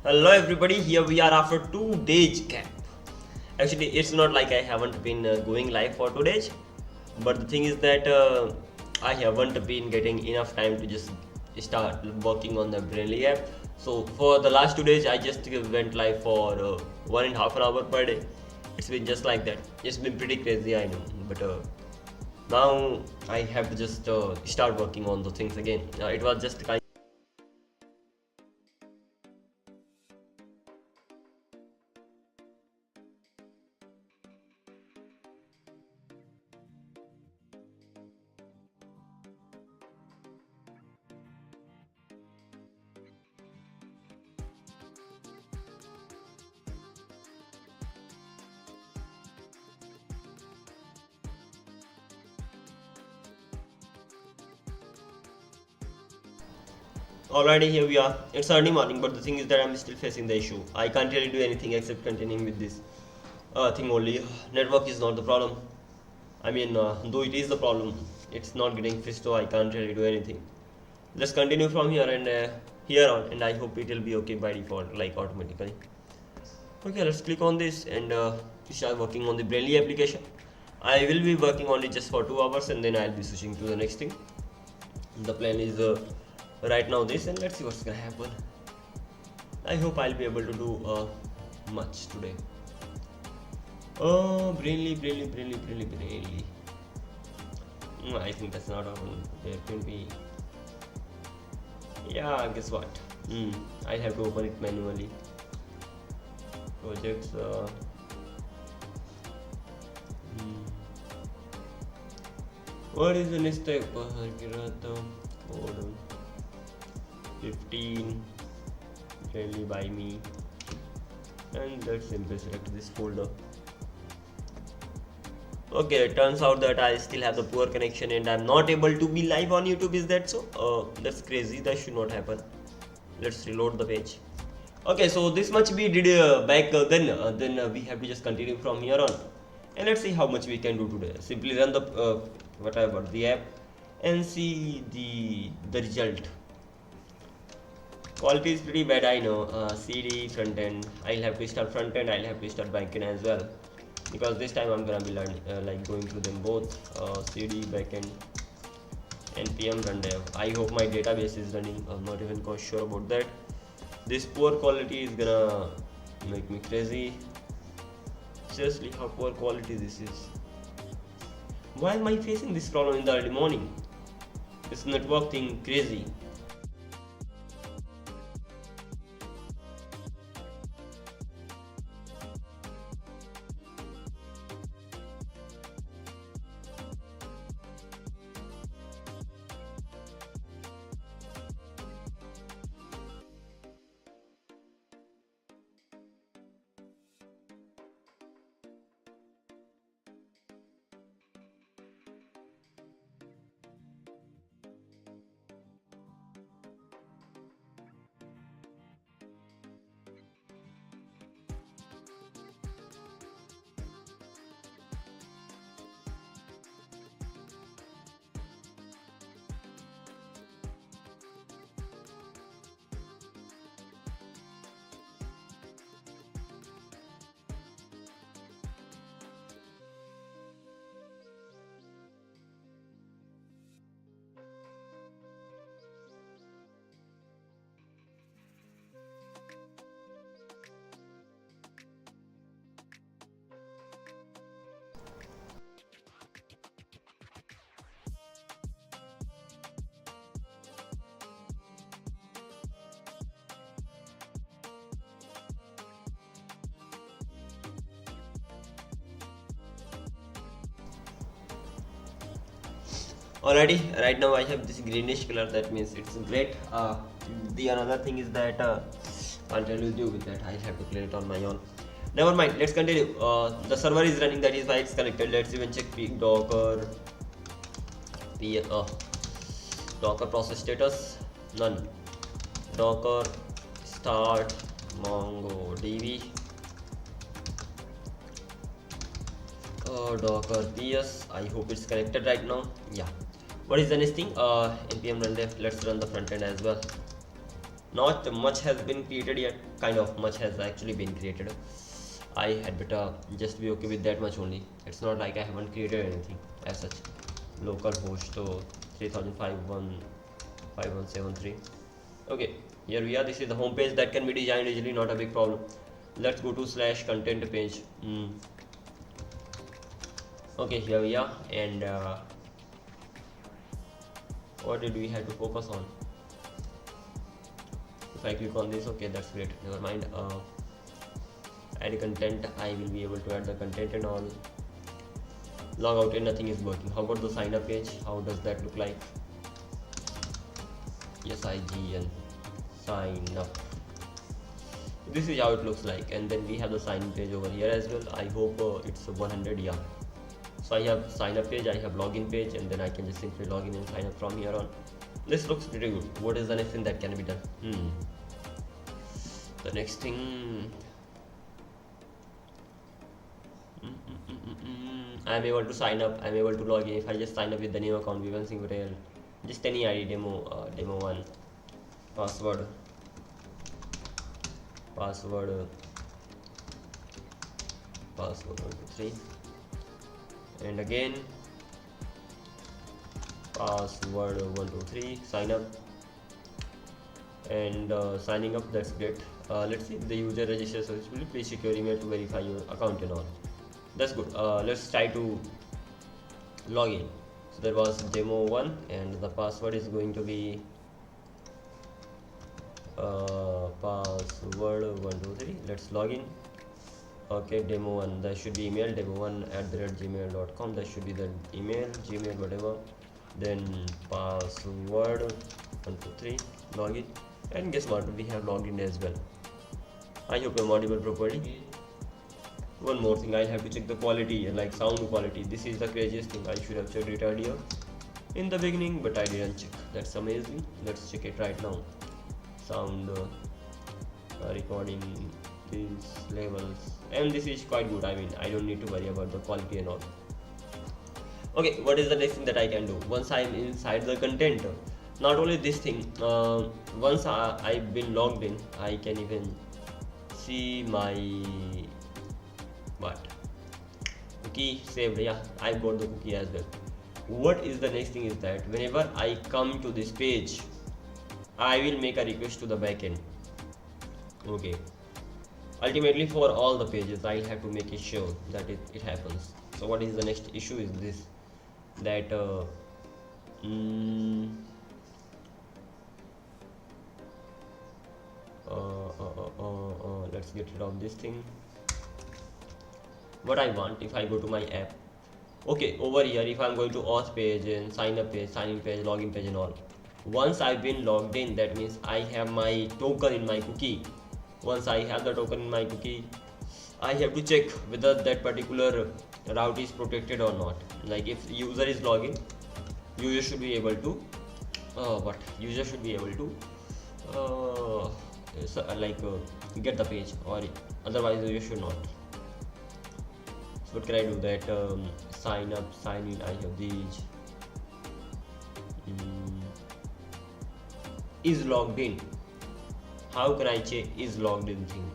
Hello everybody, here we are after 2 days gap. Actually, it's not like I haven't been going live for 2 days, but the thing is that I haven't been getting enough time to just start working on the Brainly app. So for the last 2 days, I just went live for 1.5 hours per day. It's been just like that. It's been pretty crazy, I know, but now I have to just start working on the things again. It was just kind. Alrighty, here we are. It's early morning, but the thing is that I'm still facing the issue. I can't really do anything except continuing with this thing only. Network is not the problem. I mean, though it is the problem, it's not getting fixed, so I can't really do anything. Let's continue from here and here on, and I hope it will be okay by default, like automatically. Okay, let's click on this and start working on the Brainly application. I will be working on it just for 2 hours, and then I'll be switching to the next thing. The plan is right now this, and let's see what's gonna happen. I hope I'll be able to do much today. Oh, Brainly. I think that's not open. There can be. Yeah, guess what? I have to open it manually. Projects. What is the next step? Code 15 Brainly by me, and let's simply select this folder. Okay, it turns out that I still have the poor connection and I'm not able to be live on YouTube. Is that so? That's crazy. That should not happen. Let's reload the page. Okay, so this much we did back then we have to just continue from here on, and let's see how much we can do today. Simply run the the app and see the result. Quality is pretty bad, I know. CD front end. I'll have to start front end. I'll have to start back end as well, because this time I'm gonna be learning like going through them both. CD backend, npm run dev. I hope my database is running. I'm not even quite sure about that. This poor quality is gonna make me crazy. Seriously, how poor quality this is. Why am I facing this problem in the early morning? This network thing crazy. Alrighty, right now I have this greenish color, that means it's great. The another thing is that can't tell you with that. I'll have to clear it on my own. Never mind, let's continue. The server is running, that is why it's connected. Let's even check docker docker process status, none. Docker start mongodb, docker ps. I hope it's connected right now. Yeah. What is the next thing? Npm run dev. Let's run the front end as well. Not much has been created yet. Kind of much has actually been created. I had better just be okay with that much only. It's not like I haven't created anything as such. Localhost so 30515173. Okay, here we are. This is the home page that can be designed easily, not a big problem. Let's go to slash content page. Okay, here we are, and what did we have to focus on? If I click on this, okay, that's great. Never mind. Add content. I will be able to add the content and all. Log out and nothing is working. How about the sign up page? How does that look like? SIGN sign up. This is how it looks like, and then we have the sign in page over here as well. I hope it's 100. Yeah. So I have sign up page, I have login page, and then I can just simply log in and sign up from here on. This looks pretty good. What is the next thing that can be done? The next thing, I am able to sign up. I am able to log in. If I just sign up with the new account, V1 Single, just any ID, demo 1, password 1 2 3, and again password 1 2 3, sign up, and signing up. That's great. Let's see if the user registers successfully. Please check your email to verify your account and all. That's good. Let's try to log in. So there was demo 1, and the password is going to be password 1 2 3. Let's log in. Okay, demo 1, that should be email, demo1@gmail.com. that should be the email, Gmail, whatever. Then password 1 2 3, login, and guess what, we have logged in as well. I hope I'm audible properly. One more thing, I have to check the quality, like sound quality. This is the craziest thing. I should have checked it earlier in the beginning, but I didn't check. That's amazing. Let's check it right now. Sound recording, these levels, and this is quite good. I mean, I don't need to worry about the quality and all. Okay, what is the next thing that I can do once I'm inside the content? Not only this thing, once I've been logged in, I can even see my cookie saved. Yeah, I got the cookie as well. What is the next thing is that whenever I come to this page, I will make a request to the backend. Okay, ultimately for all the pages I'll have to make it sure that it happens. So what is the next issue is this, that let's get rid of this thing. What I want, if I go to my app, okay, over here, if I'm going to auth page and sign up page, sign in page, login page and all, once I've been logged in, that means I have my token in my cookie. Once I have the token in my cookie, I have to check whether that particular route is protected or not. Like if user is logging, user should be able to get the page, or otherwise you should not. So what can I do? That sign up, sign in, I have these. Is logged in. How can I check is logged in thing?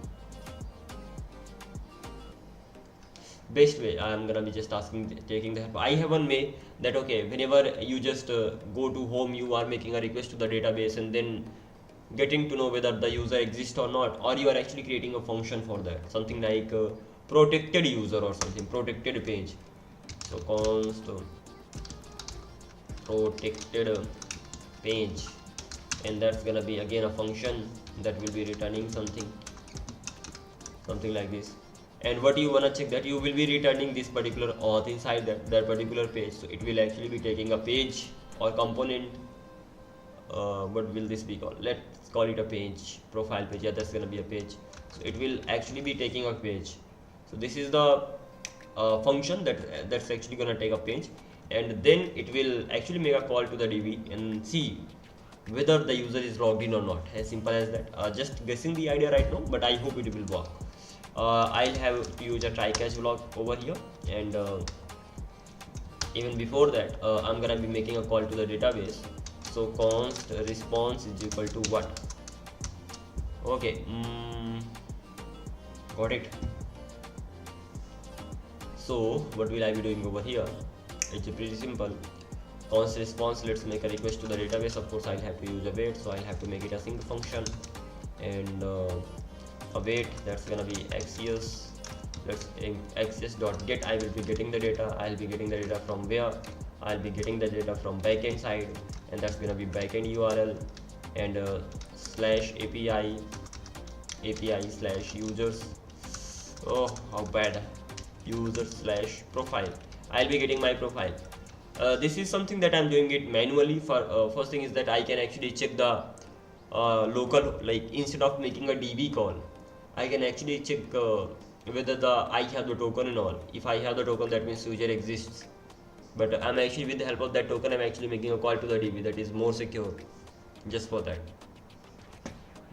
Best way, I am gonna be just taking the help. I have one way that, okay, whenever you just go to home, you are making a request to the database and then getting to know whether the user exists or not, or you are actually creating a function for that, something like protected user or something, protected page. So const protected page, and that's gonna be again a function that will be returning something like this. And what you wanna check, that you will be returning this particular auth inside that particular page. So it will actually be taking a page or component. What will this be called? Let's call it a page, profile page. Yeah, that's gonna be a page. So it will actually be taking a page. So this is the function that's actually gonna take a page, and then it will actually make a call to the DB and see whether the user is logged in or not. As simple as that. Just guessing the idea right now, but I hope it will work. I'll have to use a try catch block over here, and even before that, I'm gonna be making a call to the database. So const response is equal to what? Okay, got it. So what will I be doing over here? It's pretty simple. Const response, let's make a request to the database. Of course I'll have to use await, so I'll have to make it a sync function, and await, that's gonna be axios. Let's axios.get. I will be getting the data. I'll be getting the data from where? I'll be getting the data from backend side, and that's gonna be backend URL, and slash API slash users. Oh, how bad. User slash profile. I'll be getting my profile. This is something that I'm doing it manually. For first thing is that I can actually check the local, like instead of making a DB call, I can actually check whether I have the token and all. If I have the token, that means user exists. But I'm actually, with the help of that token, I'm actually making a call to the DB. That is more secure, just for that.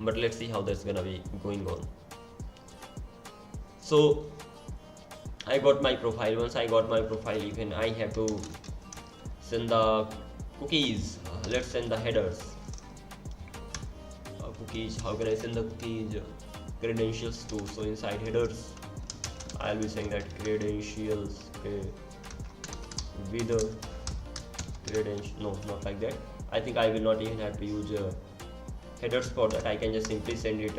But let's see how that's gonna be going on. So I got my profile. Once I got my profile, even I have to send the cookies. Let's send the headers. Cookies. How can I send the cookies? Credentials too. So inside headers, I'll be saying that credentials. Okay, with a credential. No, not like that. I think I will not even have to use headers for that. I can just simply send it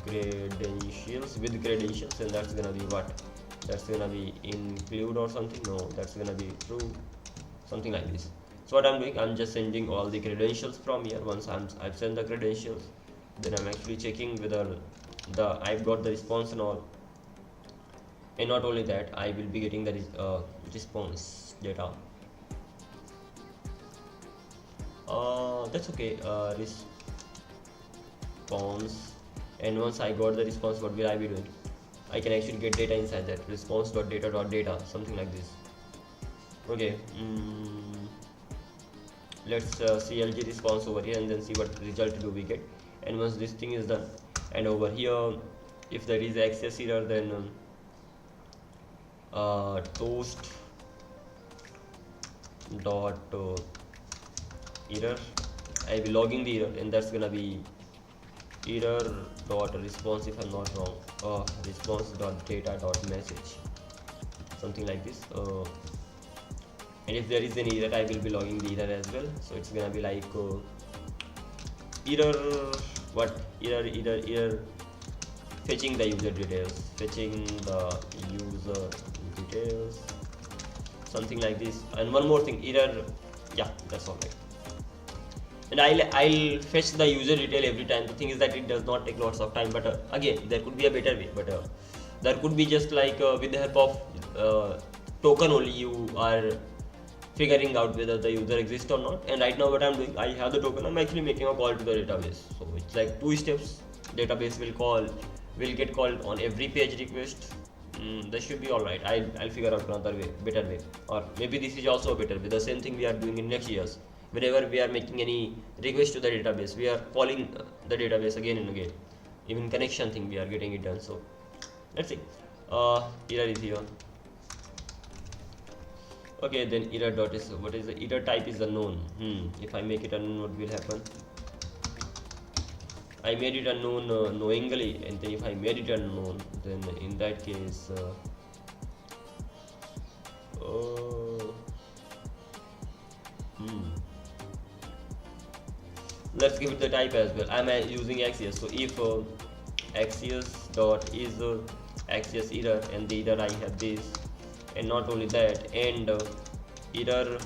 credentials with credentials, and that's gonna be what? That's gonna be include or something. No, that's gonna be true, something like this. So what I'm doing, I'm just sending all the credentials from here. Once I've sent the credentials, then I'm actually checking whether I've got the response and all. And not only that, I will be getting the response data. That's okay. Response. And once I got the response, what will I be doing? I can actually get data inside that. Response.data.data, something like this. Okay. Let's CLG response over here, and then see what result do we get. And once this thing is done, and over here, if there is access error, then toast dot error. I will logging the error, and that's gonna be error dot response, if I'm not wrong. Response dot data dot message, something like this. And if there is an error, I will be logging the error as well. So it's gonna be like error, what? Error fetching the user details, something like this. And one more thing, error. Yeah, that's all right. And I'll fetch the user detail every time. The thing is that it does not take lots of time, but again, there could be a better way. But there could be just like with the help of token only, you are figuring out whether the user exists or not. And right now what I'm doing, I have the token, I'm actually making a call to the database. So it's like 2 steps. Database will get called on every page request. That should be alright. I'll figure out another way, better way, or maybe this is also a better way. The same thing we are doing in next years. Whenever we are making any request to the database, we are calling the database again and again. Even connection thing, we are getting it done. So let's see. Error is here. Okay, then error dot is, what is the error type is unknown. If I make it unknown, what will happen? I made it unknown knowingly, and then if I made it unknown, then in that case let's give it the type as well. I'm using axios. So if axios dot is axios error, and the error I have this, and not only that, and error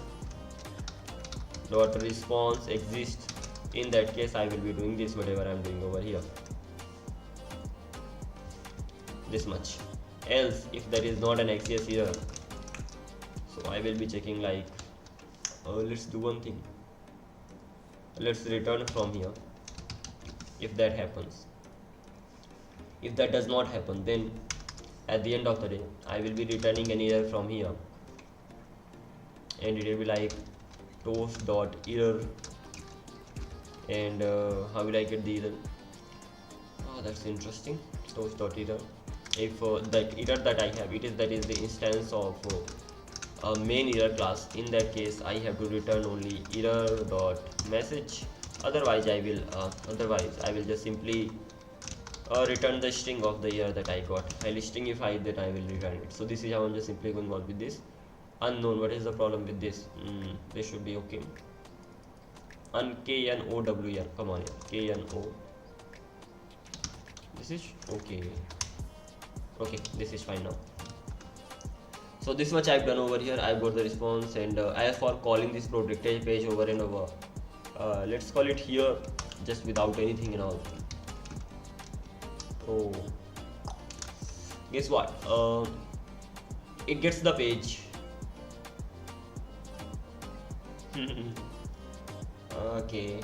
dot response exists, in that case I will be doing this, whatever I'm doing over here, this much. Else, if there is not an axios error, so I will be checking like let's do one thing. Let's return from here. If that happens, if that does not happen, then at the end of the day I will be returning an error from here, and it will be like toast dot error. And how will I get the error? That's interesting. Toast dot error. If that error that I have, that is the instance of a main error class, in that case I have to return only error dot message. Otherwise I will just simply return the string of the year that I got. I'll stringify that, I will return it. So this is how I'm just simply going on with this. Unknown, what is the problem with this? This should be okay. K-N-O-W-N, come on, K-N-O. This is okay. Okay, this is fine now. So this much I've done over here. I've got the response, and as for calling this protected page over and over, let's call it here just without anything and all. Oh, guess what? It gets the page. Okay.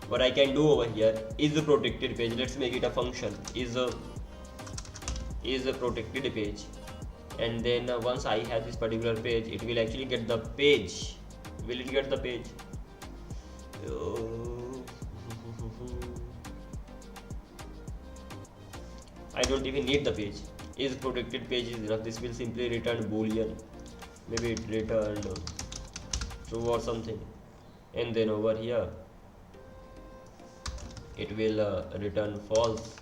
What I can do over here is a protected page. Let's make it a function. Is a protected page, and then once I have this particular page, it will actually get the page. Will it get the page? I don't even need the page. Is protected page is enough. This will simply return boolean. Maybe it returned true or something, and then over here it will return false,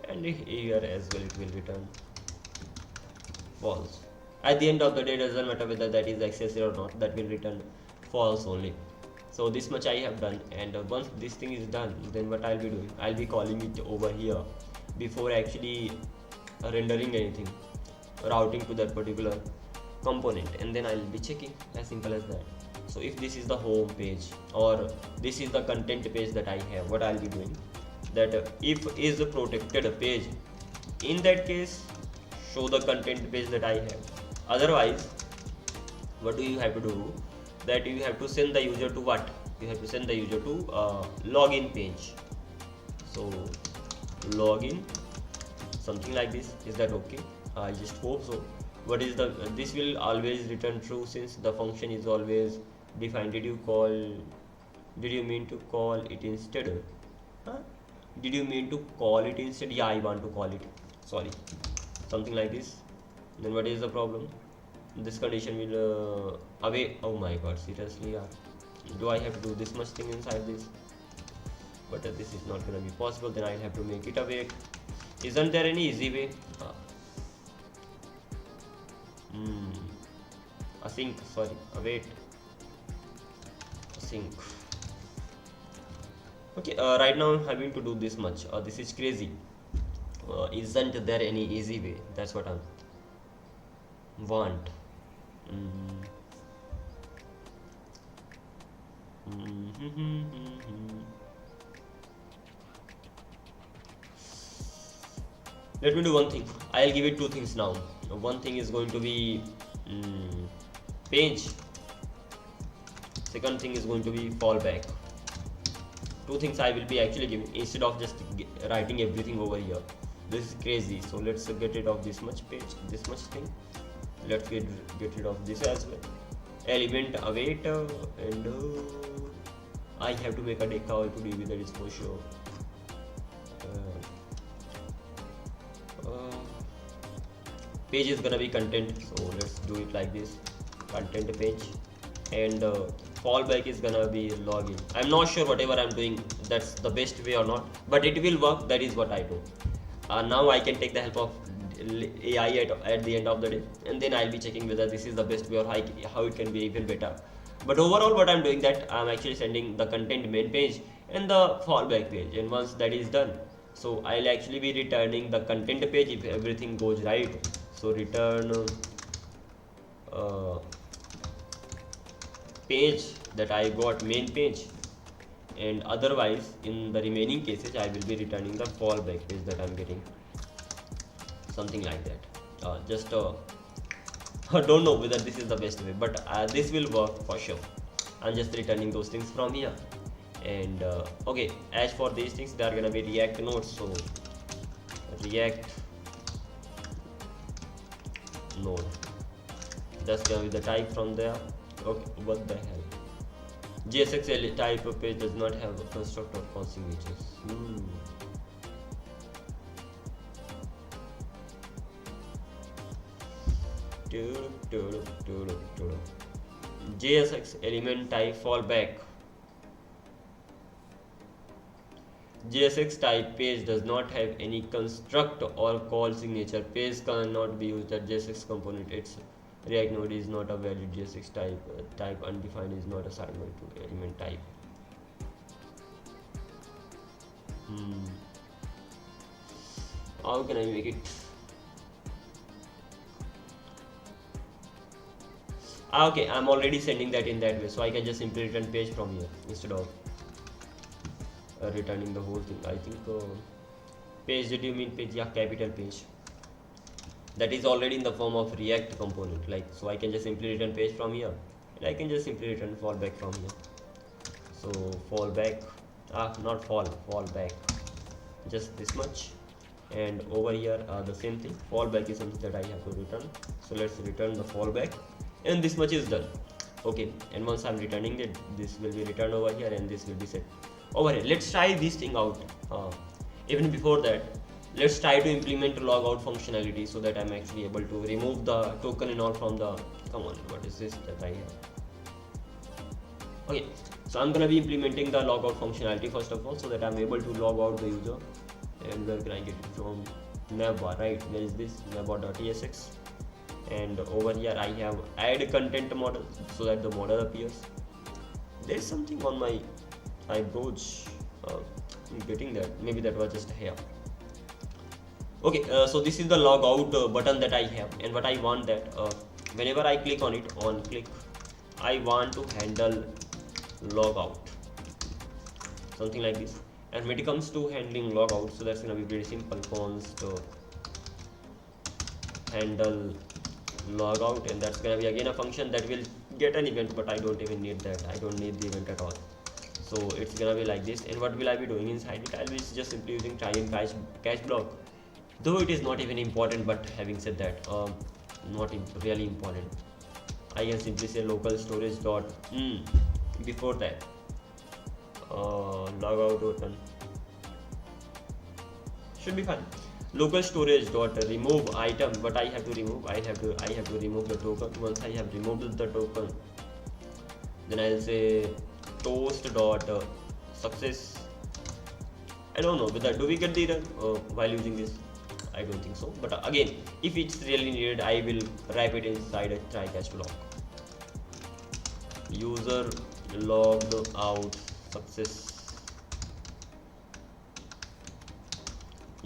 and here as well it will return false. At the end of the day, doesn't matter whether that is accessed or not, that will return false only. So this much I have done, and once this thing is done, then what I'll be doing, I'll be calling it over here before actually rendering anything, routing to that particular component, and then I'll be checking, as simple as that. So if this is the home page or this is the content page that I have, what I'll be doing, that if is a protected page, in that case show the content page that I have. Otherwise, what do you have to do? That you have to send the user to what? You have to send the user to login page. So login, something like this. Is that okay? I just hope so. What is the this will always return true since the function is always defined. Did you mean to call it instead? Huh? Did you mean to call it instead? Yeah, I want to call it. Sorry, something like this. Then what is the problem? This condition will away. Oh my god, seriously, yeah. Do I have to do this much thing inside this? But this is not gonna be possible. Then I'll have to make it awake. Isn't there any easy way? Async, sorry, await, async. Okay, right now I'm having to do this much. This is crazy. Isn't there any easy way? That's what I want. Let me do one thing. I'll give it two things now. One thing is going to be page. Second thing is going to be fallback. Two things I will be actually giving instead of just writing everything over here. This is crazy. So let's get rid of this much page, this much thing. Let's get rid of this as well. Element await, and I have to make a decal to deal with that, is for sure. Page is gonna be content, so let's do it like this. Content page, and fallback is gonna be login. I'm not sure whatever I'm doing that's the best way or not, but it will work. That is what I do. Now I can take the help of AI at the end of the day, and then I'll be checking whether this is the best way or how it can be even better. But overall, what I'm doing, that I'm actually sending the content main page and the fallback page, and once that is done, so I'll actually be returning the content page if everything goes right. So return page that I got, main page, and otherwise in the remaining cases I will be returning the fallback page that I'm getting, something like that. Just I don't know whether this is the best way, but this will work for sure. I'm just returning those things from here. And okay, as for these things, they are gonna be React nodes. So React node, just gonna be the type from there. Okay, what the hell? JSX type of page does not have a constructor for signatures. JSX element type fallback. JSX type page does not have any construct or call signature. Page cannot be used as JSX component. Its React node is not a valid JSX type. Type undefined is not assignable to element type. How can I make it? Okay, I'm already sending that in that way, so I can just simply return page from here instead of returning the whole thing. I think page, did you mean page? Yeah, capital page. That is already in the form of React component, like, so I can just simply return page from here, and I can just simply return fallback from here. So fallback, not fallback, just this much. And over here the same thing, fallback is something that I have to return, so let's return the fallback, and this much is done. Okay, and once I'm returning it, this will be returned over here and this will be set over here. Let's try this thing out. Even before that, let's try to implement logout functionality so that I'm actually able to remove the token and all from the, come on, what is this that I have? Okay, so I'm gonna be implementing the logout functionality first of all, so that I'm able to log out the user. And where can I get it from? Navbar, right? Where is this? Navbar.tsx. And over here I have add content model, so that the model appears. There's something on my eyebrows. I'm getting that. Maybe that was just hair. Okay, so this is the logout button that I have, and what I want that whenever I click on it, on click, I want to handle logout, something like this. And when it comes to handling logout, so that's gonna be pretty simple. Const handle logout, and that's gonna be again a function that will get an event, but I don't even need that. I don't need the event at all. So it's gonna be like this. And what will I be doing inside it? I'll be just simply using try and catch block, though it is not even important. But having said that, not really important, I can simply say local storage dot before that logout open should be fine. Local storage dot remove item, but I have to remove, I have to remove the token. Once I have removed the token, then I'll say toast dot success. I don't know whether do we get the error while using this. I don't think so, but again, if it's really needed, I will wrap it inside a try catch block. User logged out success.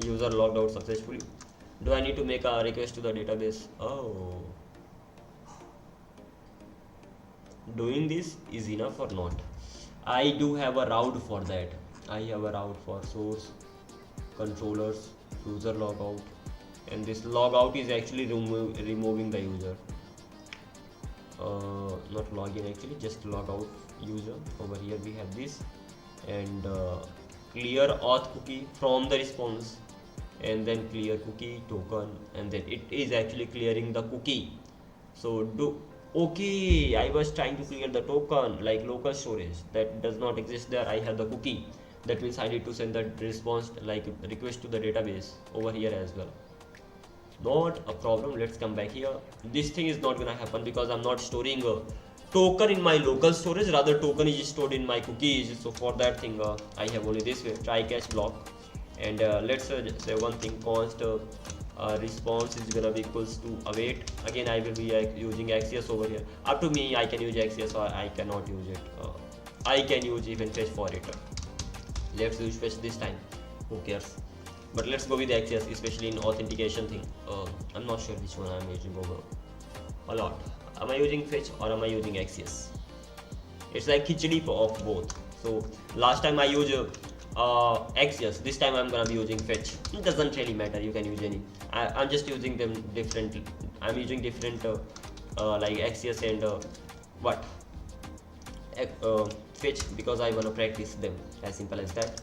User logged out successfully. Do I need to make a request to the database? Oh, doing this is enough or not? I do have a route for that. I have a route for source controllers user logout, and this logout is actually removing the user. Not login, actually just logout user. Over here we have this, and clear auth cookie from the response, and then clear cookie token, and then it is actually clearing the cookie. So okay, I was trying to clear the token like local storage, that does not exist there. I have the cookie, that means I need to send the response like request to the database over here as well. Not a problem. Let's come back here. This thing is not gonna happen because I'm not storing a token in my local storage, rather token is stored in my cookies. So for that thing I have only this way, try catch block. And let's say one thing, const response is gonna be equals to await. Again I will be using Axios over here. Up to me, I can use Axios or I cannot use it. I can use even fetch for it. Let's use fetch this time, who cares. But let's go with Axios, especially in authentication thing. I'm not sure which one I'm using over a lot. Am I using fetch or am I using Axios? It's like khichdi of both. So last time I used Axios, this time I'm gonna be using fetch. It doesn't really matter, you can use any. I'm just using them differently. I'm using different like Axios and fetch because I wanna practice them, as simple as that.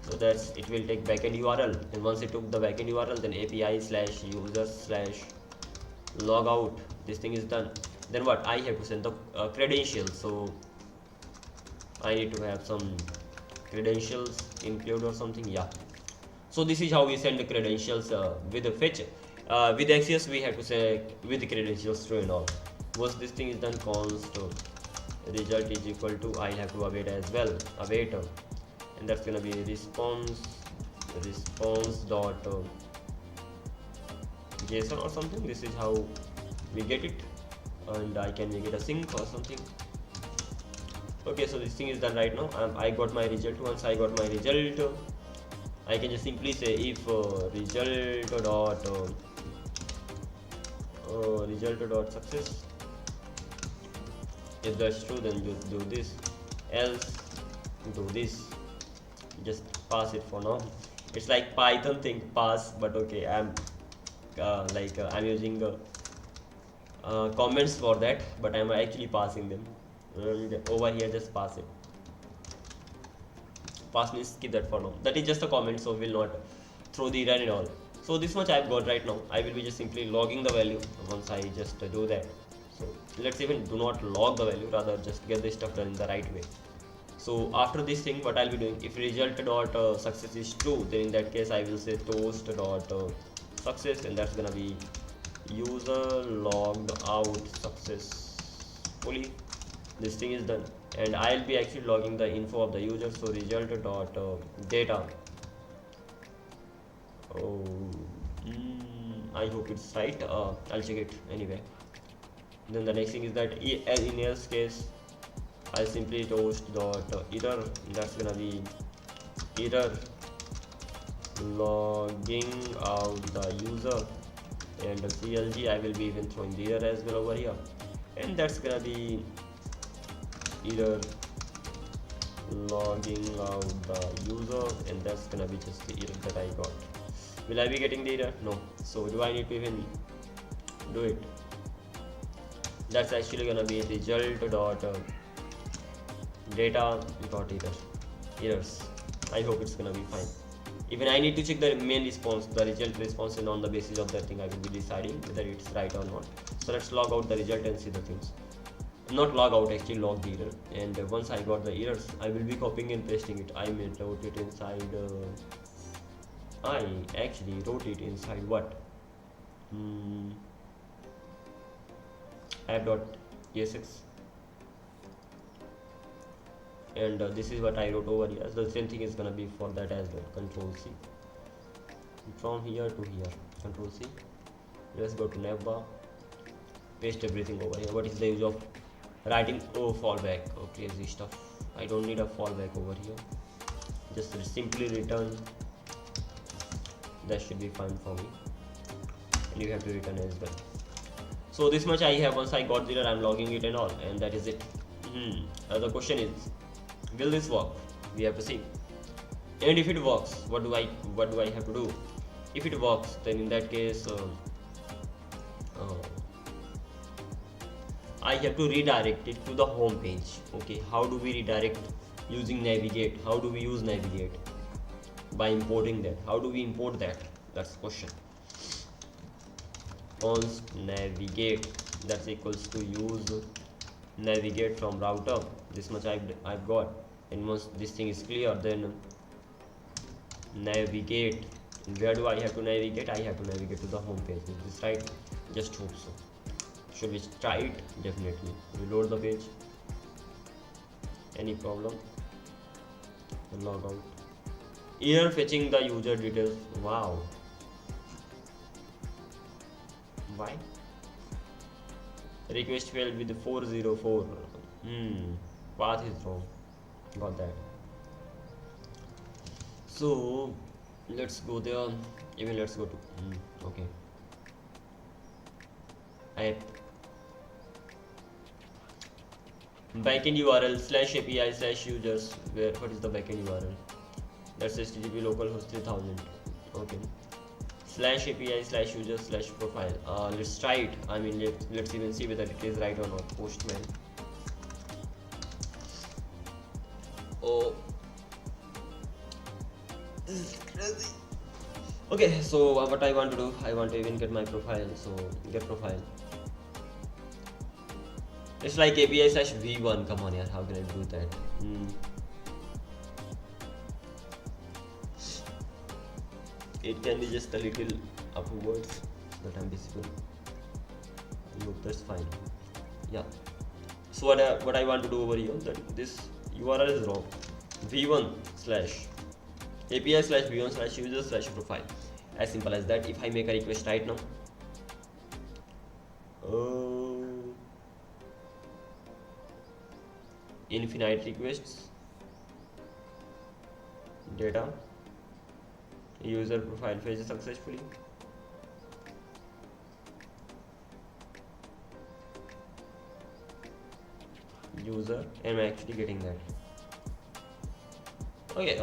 So that's, it will take backend URL, and once it took the backend URL, then API/user/logout, this thing is done. Then what, I have to send the credentials. So I need to have some credentials include or something. Yeah, so this is how we send the credentials with the fetch. With Axios we have to say with the credentials true and all. once this thing is done, const result is equal to, I'll have to await as well, await, and that's gonna be response dot JSON or something. This is how we get it, and I can make it a sync or something. Okay, so this thing is done right now. I got my result. Once I got my result, I can just simply say if result dot success. If that's true, then you do this, else do this. Just pass it for now. It's like Python thing, pass, but okay, I'm using comments for that, but I'm actually passing them. Over here, just pass it. Pass means skip that for now. That is just a comment, so we'll not throw the error and all. So this much I've got right now. I will be just simply logging the value once I just do that. So let's even do not log the value, rather just get this stuff done in the right way. So after this thing, what I'll be doing, if result dot success is true, then in that case I will say toast dot success, and that's gonna be user logged out successfully. This thing is done, and I'll be actually logging the info of the user. So result dot data. Oh, I hope it's right. I'll check it anyway. Then the next thing is that in else case, I'll simply toast dot error. That's gonna be error logging out the user, and the CLG I will be even throwing the error as well over here, and that's gonna be error logging out the user, and that's gonna be just the error that I got. Will I be getting the error? No. So do I need to even do it? That's actually gonna be result dot data dot errors. I hope it's gonna be fine. Even I need to check the main response, the result response, and on the basis of that thing I will be deciding whether it's right or not. So let's log out the result and see the things. Not log out, actually log the error. And once I got the errors, I will be copying and pasting it. I may wrote it inside. I actually wrote it inside what? app.esx, and this is what I wrote over here. The same thing is gonna be for that as well. Control C, from here to here, Control C. Let's go to navbar, paste everything over here. What is the use of writing fallback? Okay, this stuff, I don't need a fallback over here. Just simply return. That should be fine for me, and you have to return as well. So this much I have. Once I got the error, I'm logging it and all, and that is it. The question is, will this work? We have to see. And if it works, what do I have to do? If it works, then in that case I have to redirect it to the home page. Okay, how do we redirect? Using navigate. How do we use navigate? By importing that. How do we import that? That's the question. Const navigate, that's equals to use navigate from router. This much I've got, and once this thing is clear, then navigate. Where do I have to navigate? I have to navigate to the home page. Is this right? Just hope so. Should we try it? Definitely. Reload the page. Any problem? Log out. Error fetching the user details. Wow. Why? Request failed with 404. Path is wrong. Got that. So let's go there. Even let's go to okay. App backend URL /API/users. What is the backend URL? That's HTTP localhost 3000. Okay. /API/users/profile. Let's try it. I mean, let's even see whether it is right or not. Postman. Oh, this is crazy. Okay, so what I want to do, I want to even get my profile. So get profile. It's like API/v1. Come on, yeah. How can I do that? It can be just a little upwards, but I'm visible. Look, that's fine. Yeah. So what I want to do over here, that this URL is wrong. v1 slash API slash v1 slash user slash profile. As simple as that. If I make a request right now, infinite requests, data, user profile fetched successfully. User, am I actually getting that? Okay,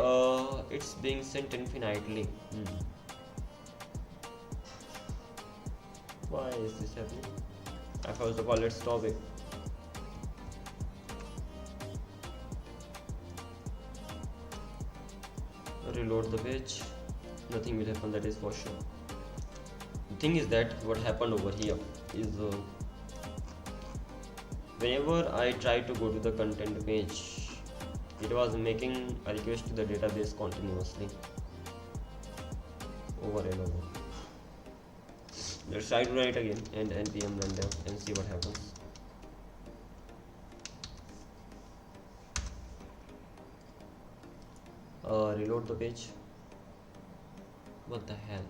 it's being sent infinitely. Why is this happening? First of all, let's stop it. Reload the page. Nothing will happen, that is for sure. The thing is that what happened over here is whenever I try to go to the content page, it was making a request to the database continuously over and over. Let's try to run it again and npm run dev and see what happens. Reload the page. What the hell?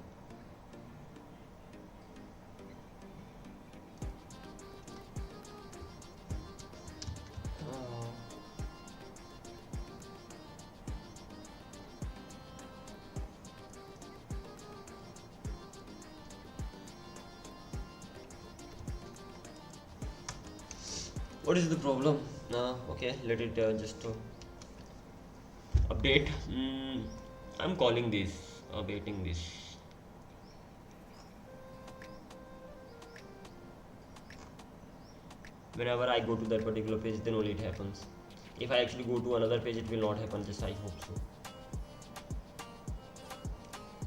What is the problem? Okay, let it just update. I'm calling this, updating this. Whenever I go to that particular page, then only it happens. If I actually go to another page, it will not happen, just I hope so.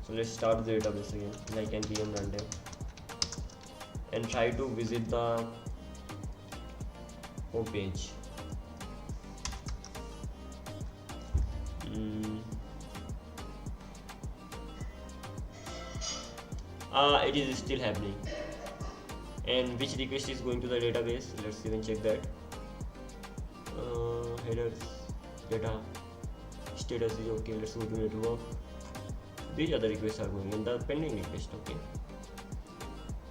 So let's start the database again, like npm run dev, and try to visit the home page. It is still happening. And which request is going to the database? Let's even check that. Headers, data, status is okay. Let's go to network. These other requests are going, and the pending request, okay.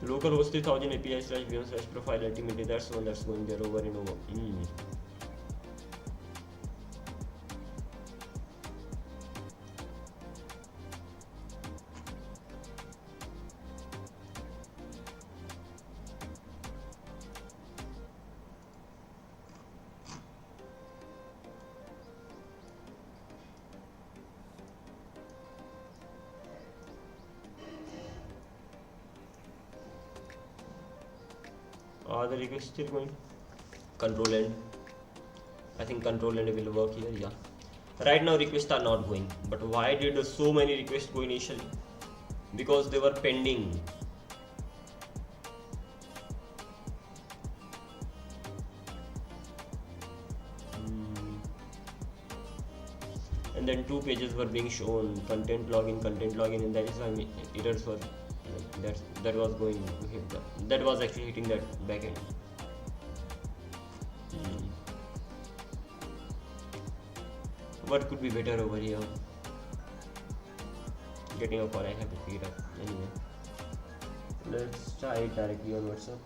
Localhost 3000 API slash v1 slash profile ultimately, that's one that's going there over and over. Are the requests still going? Control end. I think control end will work here. Yeah. Right now requests are not going. But why did so many requests go initially? Because they were pending. And then two pages were being shown, content login, and that is why errors were. That was going to hit that was actually hitting that backend. What could be better over here? Getting a call, I have to pick it up anyway. Let's try it directly on WhatsApp.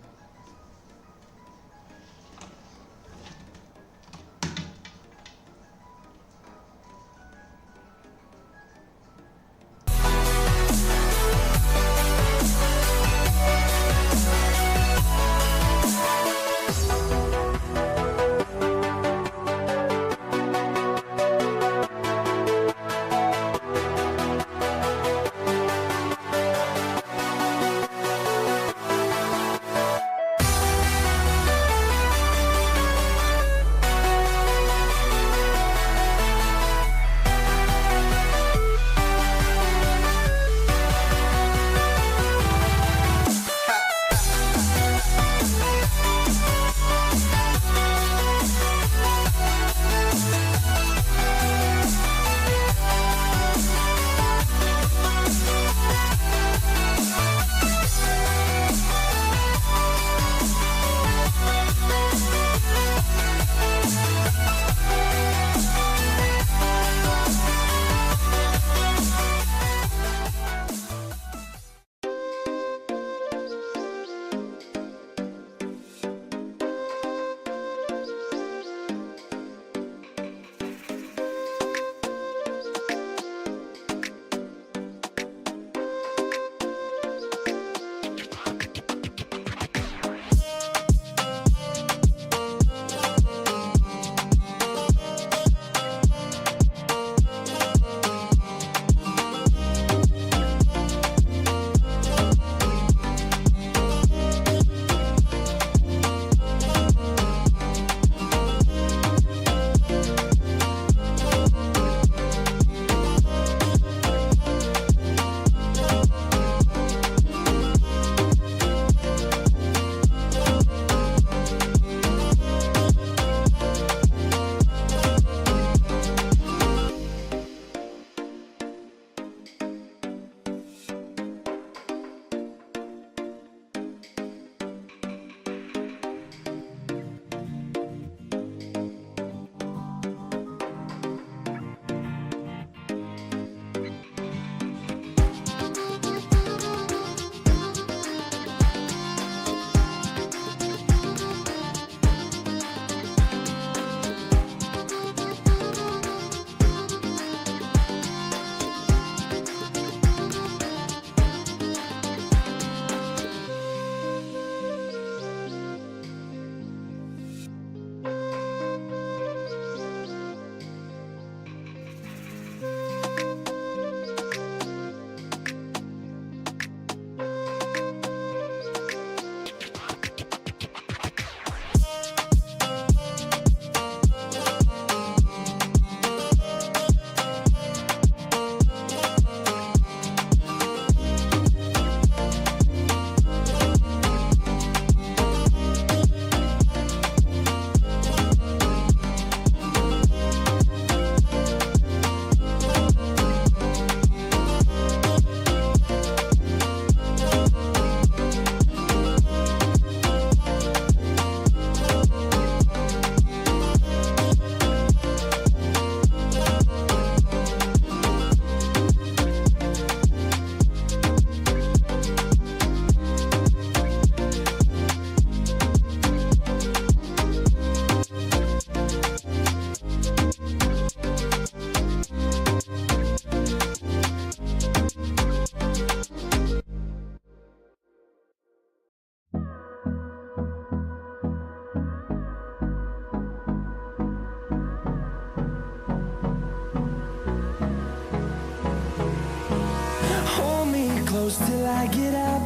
close till I get up.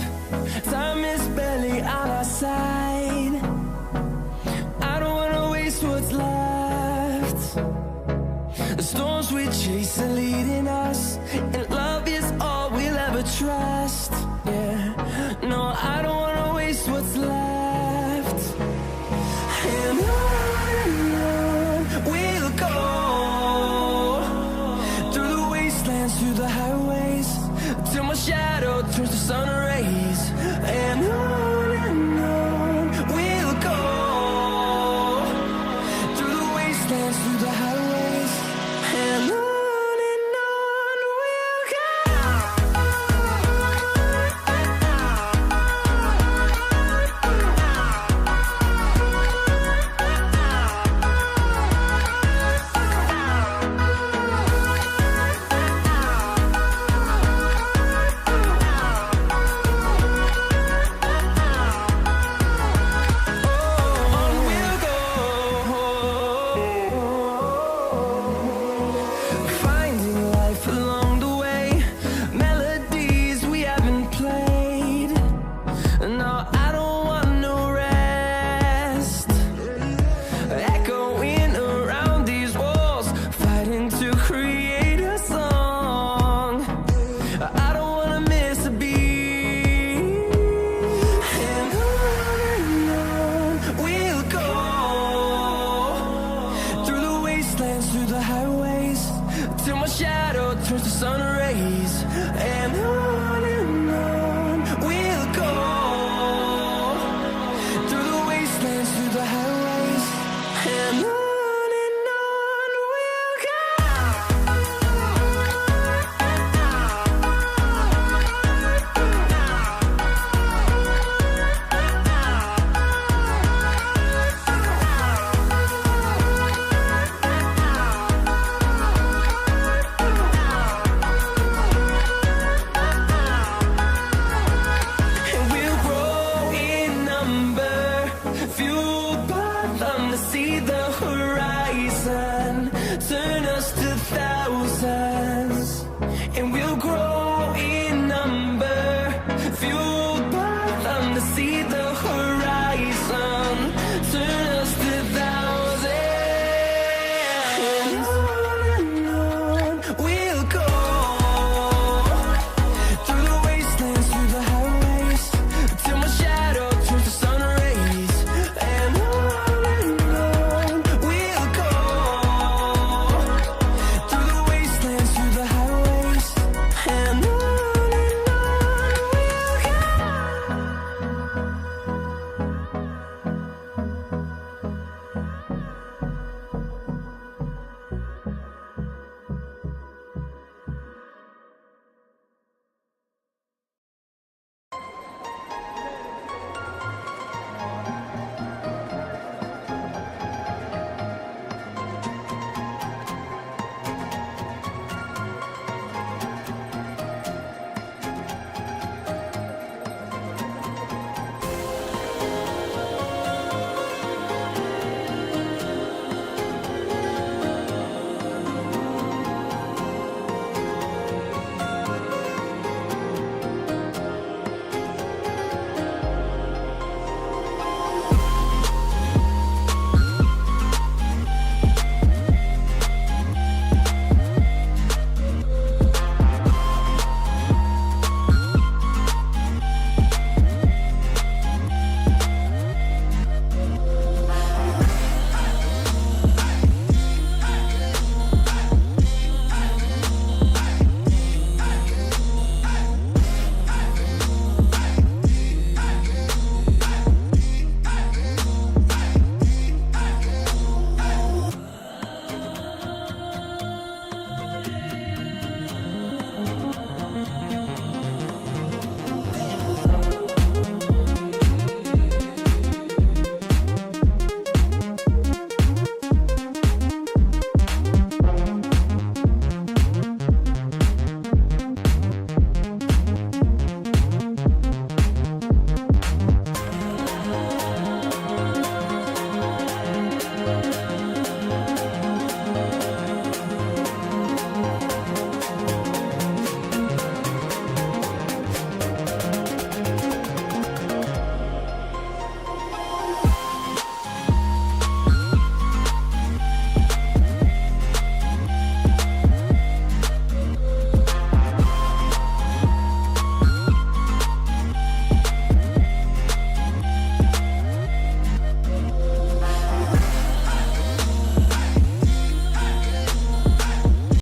Time is barely on our side. I don't wanna waste what's left. The storms we chase are leading us, and love is all we'll ever trust. Yeah, no, I don't wanna waste what's left. And on we'll go, through the wastelands, through the highways, till my shadow turns to sun rays. And on we'll go, through the wastelands, through the highways, and on we'll go. Finding life along the way, melodies we haven't played. No, I don't want no rest. Echoing around these walls, fighting to create a song. I don't wanna miss a beat. And on we'll go, through the wastelands, through the highways, till my shadow turns to sun rays.